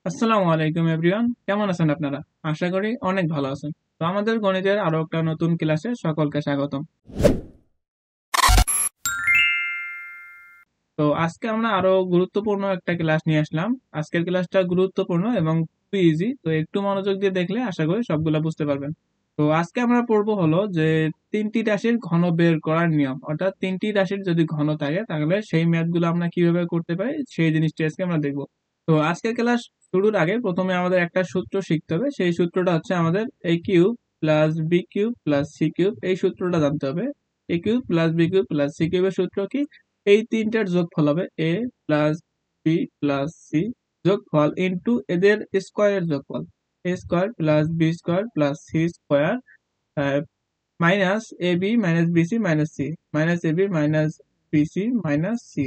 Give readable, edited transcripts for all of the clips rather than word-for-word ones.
আসসালামু আলাইকুম এভরিওয়ান, কেমন আছেন আপনারা? আশা করি অনেক ভালো আছেন। তো আমাদের গণিতের আরো একটা নতুন ক্লাসে সকলকে স্বাগতম। তো আজকে আমরা আরো গুরুত্বপূর্ণ একটা ক্লাস নিয়ে আসলাম। আজকের ক্লাসটা গুরুত্বপূর্ণ এবং খুবই ইজি, তো একটু মনোযোগ দিয়ে দেখলে আশা করি সবগুলা বুঝতে পারবেন। তো আজকে আমরা পড়বো হলো যে তিনটি রাশির ঘন বের করার নিয়ম, অর্থাৎ তিনটি রাশির যদি ঘন থাকে তাহলে সেই ম্যাথগুলো আমরা কিভাবে করতে পারি সেই জিনিসটি আজকে আমরা দেখবো। তো আজকের ক্লাস শুরুর আগে প্রথমে আমাদের একটা সূত্র শিখতে হবে। সেই সূত্রটা হচ্ছে আমাদের A cube plus B cube plus C cube, এই সূত্রটা জানতে হবে। A cube plus B cube plus C কিউবের সূত্র কি? এই তিনটার যোগফল হবে A plus B plus C, যোগফল ইন্টু এদের স্কোয়ারের যোগফল A square plus B square plus C square minus A B minus BC minus C, minus A B minus BC minus C,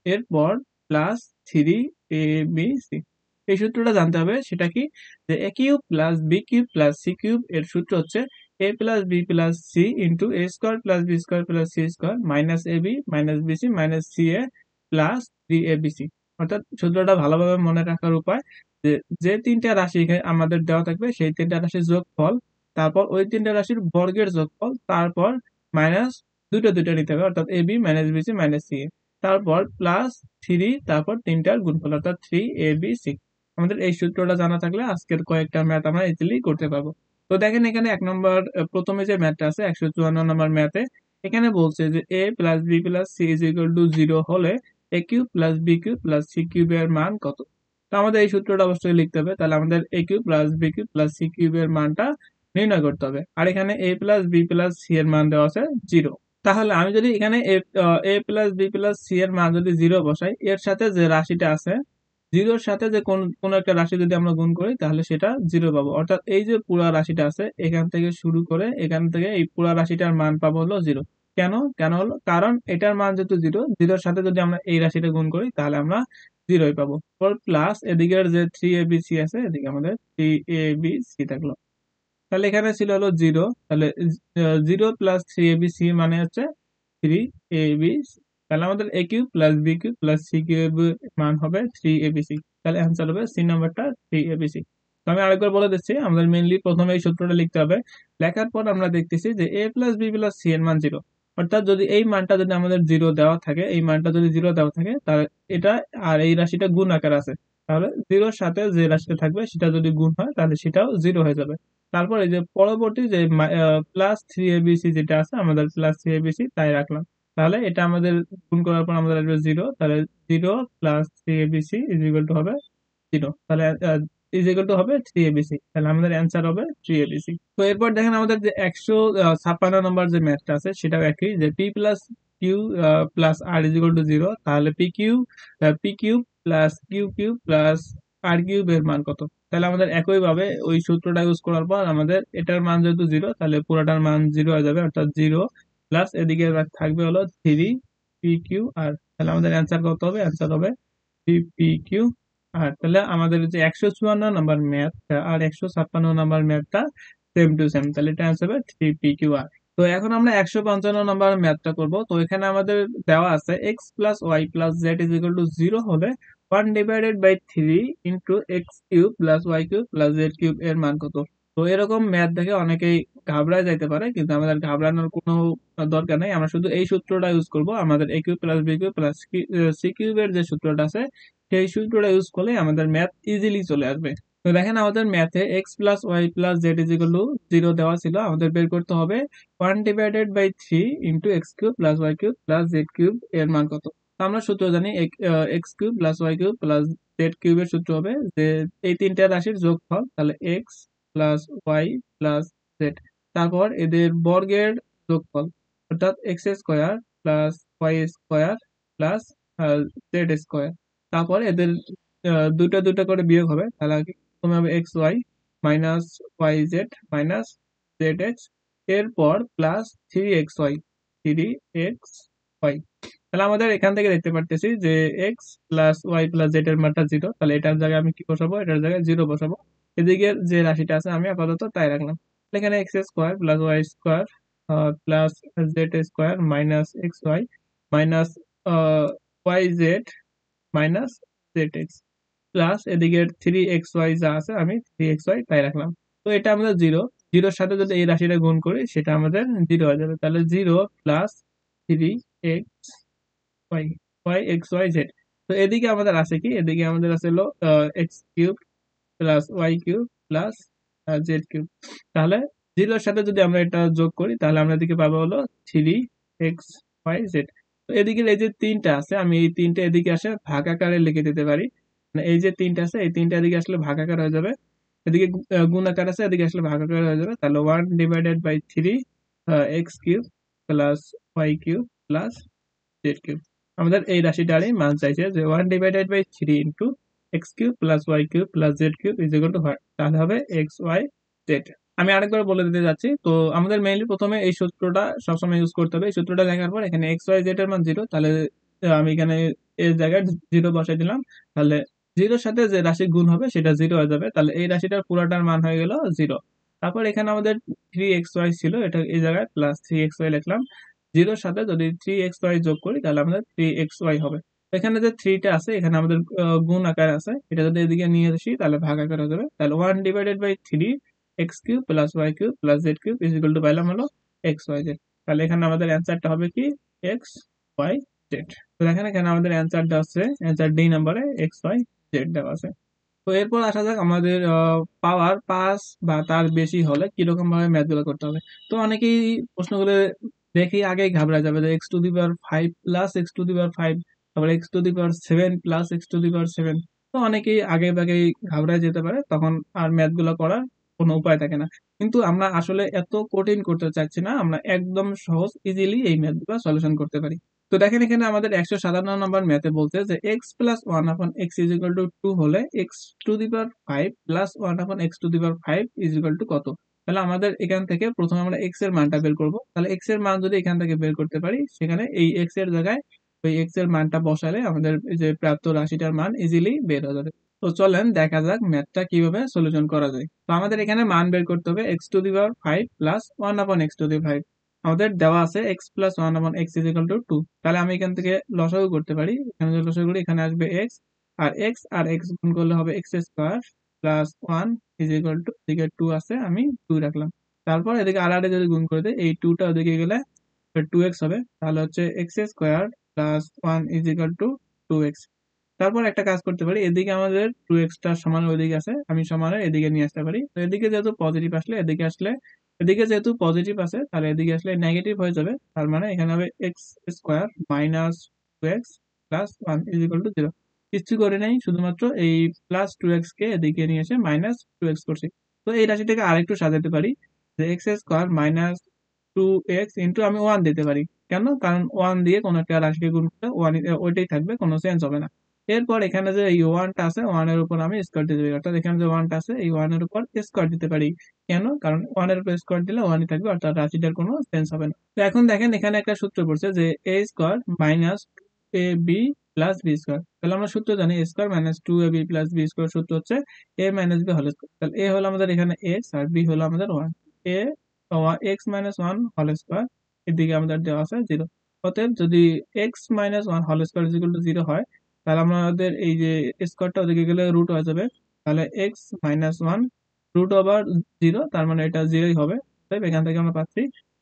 এরপর plus three A B C. এই সূত্রটা জানতে হবে, সেটা কি? যে A cube plus B cube plus C cube এর সূত্র হচ্ছে A plus B plus C into A square plus B square plus C square minus A B minus BC minus C A plus three A B C. অর্থাৎ সূত্রটা ভালোভাবে মনে রাখার উপায় যে যে তিনটা রাশি আমাদের দেওয়া থাকবে সেই তিনটা রাশির যোগফল, তারপর ওই তিনটা রাশির বর্গের যোগফল, তারপর মাইনাস দুটো দুটো নিতে হবে অর্থাৎ A B minus BC minus C, তারপর প্লাস থ্রি, তারপর তিনটার গুণফল অর্থাৎ থ্রি এ বি সি। আমাদের এই সূত্রটা জানা থাকলে আজকের কয়েকটা ম্যাথ আমরা ইজিলি করতে পারবো। তো দেখেন এখানে এক নম্বর প্রথমে যে ম্যাথটা আছে 154 নম্বর ম্যাথে, এখানে বলছে যে A plus B plus C is equal to zero হলে A cube plus B cube plus C কিউবের মান কত? তো আমাদের এই সূত্রটা অবশ্যই লিখতে হবে। তাহলে আমাদের A cube plus B cube plus C কিউবের মানটা নির্ণয় করতে হবে। আর এখানে A plus B plus C এর মান দেওয়া আছে জিরো। তাহলে আমি যদি এখানে A plus B plus C এর মান যদি জিরো বসাই, এর সাথে যে রাশিটা আছে জিরোর সাথে যে কোন একটা রাশি যদি আমরা গুণ করি তাহলে সেটা জিরো পাবো। অর্থাৎ এই যে পুরা রাশিটা আছে এখান থেকে শুরু করে এখান থেকে এই পুরা রাশিটার মান পাবো হলো জিরো। কেন কেন হলো? কারণ এটার মান যেহেতু জিরো, জিরোর সাথে যদি আমরা এই রাশিটা গুণ করি তাহলে আমরা জিরোই পাবো। প্লাস এদিকের যে থ্রি এ বি সি আছে, এদিকে আমাদের থ্রি এ বি সি থাকলো। তাহলে এখানে ছিল হলো জিরো, তাহলে zero plus three A B C মানে হচ্ছে থ্রি এ বি সি। তাহলে আমাদের A cube plus B cube plus C cube মান হবে থ্রি এ বি সি। তাহলে অ্যান্সার হবে সি নাম্বারটা থ্রি এ বি সি। তো আমি আরেকবার বলে দিচ্ছি, আমাদের মেইনলি প্রথমে এই সূত্রটা লিখতে হবে। লেখার পর আমরা দেখতেছি যে A plus B plus C এর মান জিরো। অর্থাৎ যদি এই মানটা যদি আমাদের জিরো দেওয়া থাকে, এই মানটা যদি জিরো দেওয়া থাকে তাহলে এটা আর এই রাশিটা গুণ আকার আছে, তাহলে জিরোর সাথে যে রাশিটা থাকবে সেটা যদি গুণ হয় তাহলে সেটাও জিরো হয়ে যাবে। তারপর এই যে পরবর্তী যে প্লাস থ্রি এবিসি যেটা আছে, আমাদের প্লাস থ্রি এবিসি তাই রাখলাম। তাহলে এটা আমাদের গুণ করার পর আমাদের আসবে জিরো, তাহলে zero plus three ABC is equal two হবে জিরো। তাহলে ইজ ইকুয়াল টু হবে থ্রি এবিসি। তাহলে আমাদের অ্যান্সার হবে থ্রি এবিসি। তো এরপর দেখেন আমাদের যে 156 নম্বর যে ম্যাথটা আছে সেটাও একই, যে P plus Q plus R is equal to zero. তাহলে P Q plus Q Q plus R cube এর মান কত? তাহলে আমাদের একইভাবে ওই সূত্রটা ইউজ করার পর আমাদের এটার মান যেহেতু জিরো তাহলে পুরোটার মান জিরো হয়ে যাবে, অর্থাৎ জিরো প্লাস এদিকে থাকবে হলো থ্রি পি কিউ আর। তাহলে আমাদের অ্যান্সার কত হবে? অ্যান্সার হবে থ্রি পি কিউ আর। তাহলে আমাদের যে 154 নম্বর ম্যাথ আর 156 নম্বর ম্যাথটা সেম টু সেম, তাহলে এটা অ্যান্সার হবে থ্রি পি কিউ আর। তো এখন আমরা 155 নম্বর ম্যাথটা করবো। তো এখানে আমাদের দেওয়া আছে X plus Y plus Z is equal to zero হলে 1/3 into x cube plus Y cube plus Z cube এর মান কত? তো এরকম ম্যাথ দেখে অনেকেই ঘাবড়ায় যাইতে পারে, কিন্তু আমাদের ঘাবড়ানোর কোনো দরকার নেই। আমরা শুধু এই সূত্রটা ইউজ করব, আমাদের A cube plus B cube plus C কিউবের যে সূত্রটা আছে সেই সূত্রটা ইউজ করলে আমাদের ম্যাথ ইজিলি চলে আসবে। তো দেখেন আমাদের ম্যাথে X plus Y plus Z is equal to zero দেওয়া ছিল, আমাদের বের করতে হবে 1/3 into x cube plus Y cube plus Z cube এর মান কত? তো আমরা সূত্র জানি X cube plus Y cube plus Z কিউবের সূত্র হবে যে এই তিনটা রাশির যোগফল, তাহলে X plus Y plus Z, তারপর এদের বর্গের যোগফল অর্থাৎ X square plus Y square plus Z square, তারপর এদের দুটো দুটো করে বিয়োগ হবে। তাহলে প্রথমে হবে X Y minus Y Z minus Z X, এরপর plus three X Y, three X Y. তাহলে আমাদের এখান থেকে দেখতে পারতেছি যে X plus Y plus Z এর মানটা জিরো, তাহলে এটার জায়গায় আমি কি বসাবো? এটার জায়গায় জিরো বসাবো। এদিকে যে রাশিটা আছে আমি আপাতত তাই রাখলাম। এখানে X square plus Y square plus Z square minus X Y minus Y Z minus Z X. Plus এদিকে 3xy যা আছে আমি 3xy তাই রাখলাম। তো এটা আমাদের জিরো, জিরোর সাথে যদি এই রাশিটা গুণ করি সেটা আমাদের জিরো হয়ে যাবে। তাহলে zero plus 3xy Y X Y Z. তো এদিকে আমাদের আছে কি, এদিকে আমাদের আছে হলো X cube plus Y cube plus Z cube. তাহলে জিরোর সাথে যদি আমরা এটা যোগ করি তাহলে আমরা এদিকে পাবো হলো 3xy জেড। তো এদিকে এই যে তিনটা আছে আমি এই তিনটা এদিকে আসে ভাগ আকারে লিখে দিতে পারি। মানে এই যে তিনটা আছে এই তিনটা এদিকে আসলে ভাগ আকার হয়ে যাবে, এদিকে গুণ আকার আছে এদিকে আসলে ভাগ আকার হয়ে যাবে। তাহলে 1/3 x cube plus Y cube plus Z cube. আমাদের এই রাশিটারই মান চাইছে যে 1/3 into x cube plus Y cube plus Z cube is equal to what, তাহলে হবে এক্স ওয়াই জেড। আমি আরেকবার বলে দিতে যাচ্ছি। তো আমাদের মেইনলি প্রথমে এই সূত্রটা সবসময় ইউজ করতে হবে। এই সূত্রটা দেখার পর এখানে এক্স ওয়াই জেড এর মান জিরো, তাহলে আমি এখানে এর জায়গায় জিরো বসাই দিলাম। তাহলে জিরোর সাথে যে রাশি গুণ হবে সেটা জিরো হয়ে যাবে, তাহলে এই রাশিটার পুরাটার মান হয়ে গেল জিরো। তারপর এখানে আমাদের 3xy ছিল, এটা এই জায়গায় প্লাস 3xy লিখলাম। জিরোর সাথে যদি 3xy যোগ করি তাহলে আমাদের 3xy হবে। তো এখানে যে থ্রিটা আছে এখানে আমাদের গুণ আকার আছে, এটা যদি এদিকে নিয়ে আসি তাহলে ভাগ আকার হয়ে যাবে। তাহলে 1/3 x cube plus Y cube plus Z cube is equal to পাইলাম হলো এক্স ওয়াই জেড। তাহলে এখানে আমাদের অ্যান্সারটা হবে কি এক্স ওয়াই জেড। তো দেখেন এখানে আমাদের অ্যান্সারটা আছে, অ্যান্সার ডি নাম্বারে এক্স ওয়াই জেড দেওয়া আছে। তো এরপর আসা যাক আমাদের পাওয়ার 5 বা তার বেশি হলে কিরকম ভাবে ম্যাথ গুলো করতে হবে। তো অনেকেই প্রশ্নগুলো দেখি আগেই ঘাবড়ে যাবে যে X to the power 5 plus X to the power 5, তারপর X to the power 7 plus X to the power 7। তো অনেকেই আগে ভাগেই ঘাবড়ে যেতে পারে, তখন আর ম্যাথ গুলো করার কোনো উপায় থাকে না। কিন্তু আমরা আসলে এত কঠিন করতে চাচ্ছি না, আমরা একদম সহজ ইজিলি এই ম্যাথ গুলো সলিউশন করতে পারি। তো দেখেন এখানে আমাদের 157 নম্বর ম্যাথে বলছে যে X plus one upon x is equal two 2 হলে x to the power 5 plus one upon x to the power 5 is equal two কত। তাহলে আমাদের এখান থেকে প্রথমে আমরা এক্স এর মানটা বের করব। তাহলে এক্স এর মান যদি এখান থেকে বের করতে পারি সেখানে এই এক্স এর জায়গায় ওই এক্স এর মানটা বসালে আমাদের এই যে প্রাপ্ত রাশিটার মান ইজিলি বের হয়ে যাবে। তো চলেন দেখা যাক ম্যাথটা কিভাবে সলিউশন করা যায়। তো আমাদের এখানে মান বের করতে হবে x to the power 5 plus one upon x to দি 5। আমাদের দেওয়া আছে X plus one upon x is equal two 2। তাহলে আমি এখান থেকে লসাগু করতে পারি, এখানে যদি লসাগু করি এখানে আসবে এক্স আর এক্স গুণ করলে হবে x square plus one is equal two, এদিকে 2 আছে আমি 2 রাখলাম। তারপর এদিকে আর যদি গুণ করে দেয় এই 2টা ওদিকে গেলে 2x হবে, তাহলে হচ্ছে x square plus one is equal two 2x। তারপর একটা কাজ করতে পারি, এদিকে আমাদের 2x টা সমান ওইদিকে আছে, আমি সমানের এদিকে নিয়ে আসতে পারি। তো এদিকে যেহেতু পজিটিভ আসলে এদিকে আসলে, এদিকে যেহেতু পজিটিভ আছে তাহলে এদিকে আসলে নেগেটিভ হয়ে যাবে। তার মানে এখানে হবে x square minus 2x plus one is equal to zero. কিছু করে নেই, শুধুমাত্র এই প্লাস 2x কে এদিকে নিয়ে এসে মাইনাস 2x করছি। তো এই রাশিটাকে আরেকটু সাজাতে পারি যে x square minus 2x into আমি 1 দিতে পারি। কেন? কারণ 1 দিয়ে কোনো একটা রাশিকে গুণ করলে 1 ওইটাই থাকবে, কোনো চেঞ্জ হবে না। এরপর এখানে যে এই 1টা আছে 1 এর উপর আমি স্কোয়ার দিতে পারি, অর্থাৎ এখানে যে 1টা আছে এই 1 এর উপর স্কোয়ার দিতে পারি। কেন? কারণ 1 এর উপর স্কোয়ার দিলে 1ই থাকবে, অর্থাৎ রাশিটার কোনো চেঞ্জ হবে না। তো এখন দেখেন এখানে একটা সূত্র পড়ছে যে a square minus A b plus B square. তাহলে আমরা সূত্র জানি a square minus 2ab plus B square সূত্র হচ্ছে a minus b whole square. তাহলে a হলো আমাদের এখানে x আর b হলো আমাদের 1। a x minus one whole square, এদিকে আমাদের দেওয়া আছে জিরো। অতএব যদি x minus one whole square is equal to zero হয় তাহলে আমাদের এই যে স্কোয়ারটা ওদিকে গেলে রুট হয়ে যাবে। তাহলে x minus one root over zero, তার মানে এটা জিরোই হবে। তাই এখান থেকে আমরা পাচ্ছি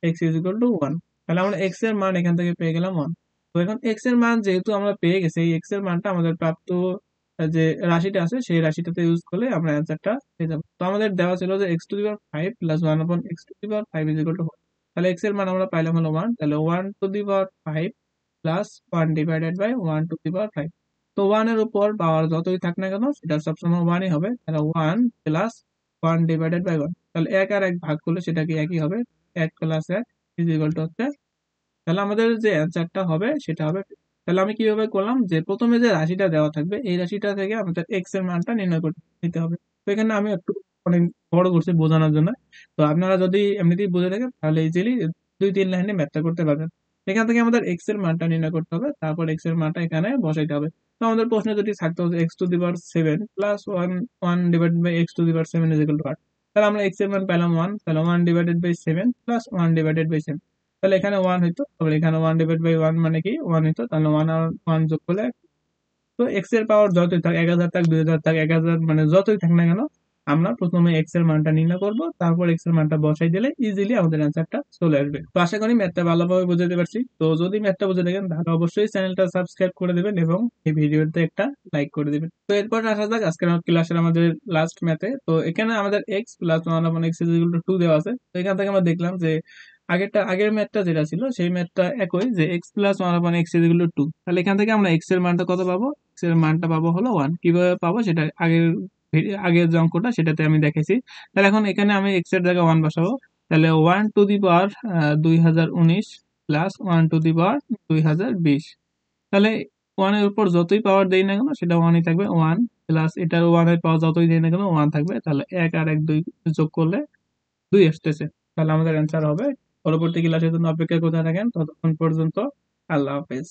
x is equal two one. তাহলে আমরা এক্স এর মান এখান থেকে পেয়ে গেলাম ওয়ান। তো এখন এক্স এর মান যেহেতু আমরা পেয়ে গেছি, এই এক্স এর মানটা আমাদের প্রাপ্ত যে রাশিটা আছে সেই রাশিটাতে ইউজ করলে আমরা অ্যান্সারটা পেয়ে যাবো। তো আমাদের দেওয়া ছিল যে X to the power 5 plus one upon x to the power 5 is equal two 1। তাহলে এক্স এর মান আমরা পাইলাম হলো 1, তাহলে 1 to the power 5 plus 1 divided by 1 to the power 5। তো 1 এর উপর পাওয়ার যতই থাক না কেন সেটা সবসময় 1ই হবে। তাহলে 1 প্লাস 1 ডিভাইডেড বাই 1, তাহলে 1 আর 1 ভাগ করলে সেটা কি একই হবে, 1 প্লাস 1 ইজ ইকুয়াল টু হচ্ছে। তাহলে আমাদের যে অ্যান্সারটা হবে সেটা হবে। তাহলে আমি কিভাবে করলাম যে প্রথমে যে রাশিটা দেওয়া থাকবে এই রাশিটা থেকে আমাদের এক্স এর মানটা নির্ণয় করতে নিতে হবে। তো এখানে আমি একটু অনেক বড় করছি বোঝানোর জন্য। তো আপনারা যদি এমনিতেই বুঝে থাকেন তাহলে ইজিলি 2-3 লাইনে ম্যাথটা করতে পারবেন। এখান থেকে আমাদের এক্স এর মানটা নির্ণয় করতে হবে, তারপর এক্স এর মানটা এখানে বসাইতে হবে। তো আমাদের প্রশ্নে যদি থাকতো x to the power 7 plus one one divided by x to the power 7 is equal to 8। তাহলে আমরা এক্স এর মান পেলাম 1, তাহলে 1 ডিভাইডেড বাই 7 প্লাস 1 ডিভাইডেড বাই 7। তাহলে এখানে 1 হইতো, তাহলে এখানে 1 ডিভাইড বাই 1 মানে কি 1 হইতো, তাহলে 1 আর 1 যোগ করলে তো এক্স এর পাওয়ার যতই থাক, 1000 থাক, 2000 থাক, 1000 মানে যতই থাক না কেন, আমরা প্রথমে এক্স এর মানটা নির্ণয় করব, তারপর এক্স এর মানটা বসাই দিলে ইজিলি আমাদের অ্যান্সারটা চলে আসবে। তো আশা করি ম্যাথটা ভালোভাবে বুঝাতে পারছি। তো যদি ম্যাথটা বুঝে থাকেন তাহলে অবশ্যই চ্যানেলটা সাবস্ক্রাইব করে দিবেন এবং এই ভিডিওতে একটা লাইক করে দিবেন। তো এরপর আসা যাক আজকের ক্লাসের আমাদের লাস্ট ম্যাথে। তো এখানে আমাদের x plus one upon x is equal two 2 দেওয়া আছে। তো এখান থেকে আমরা দেখলাম যে আগের ম্যাথটা যেটা ছিল সেই ম্যাথটা একই, যে X plus one upon x is equal two 2। তাহলে এখান থেকে আমরা এক্স এর মানটা কত পাবো? এক্স এর মানটা পাবো হলো 1। কিভাবে পাবো সেটা আগের যে অঙ্কটা সেটাতে আমি দেখেছি। তাহলে এখন এখানে আমি এক্স এর জায়গায় 1 বসাবো। তাহলে 1 to the power 2019 plus 1 to the power 2020। তাহলে 1 এর উপর যতই পাওয়ার দেই না কেন সেটা 1ই থাকবে। 1 প্লাস এটার 1 এর পাওয়ার যতই দেই না কেন 1 থাকবে। তাহলে 1 আর 1 2 যোগ করলে 2 আসতেছে। তাহলে আমাদের অ্যান্সার হবে। পরবর্তী ক্লাসের জন্য অপেক্ষা করতে থাকেন। ততক্ষণ পর্যন্ত আল্লাহ হাফেজ।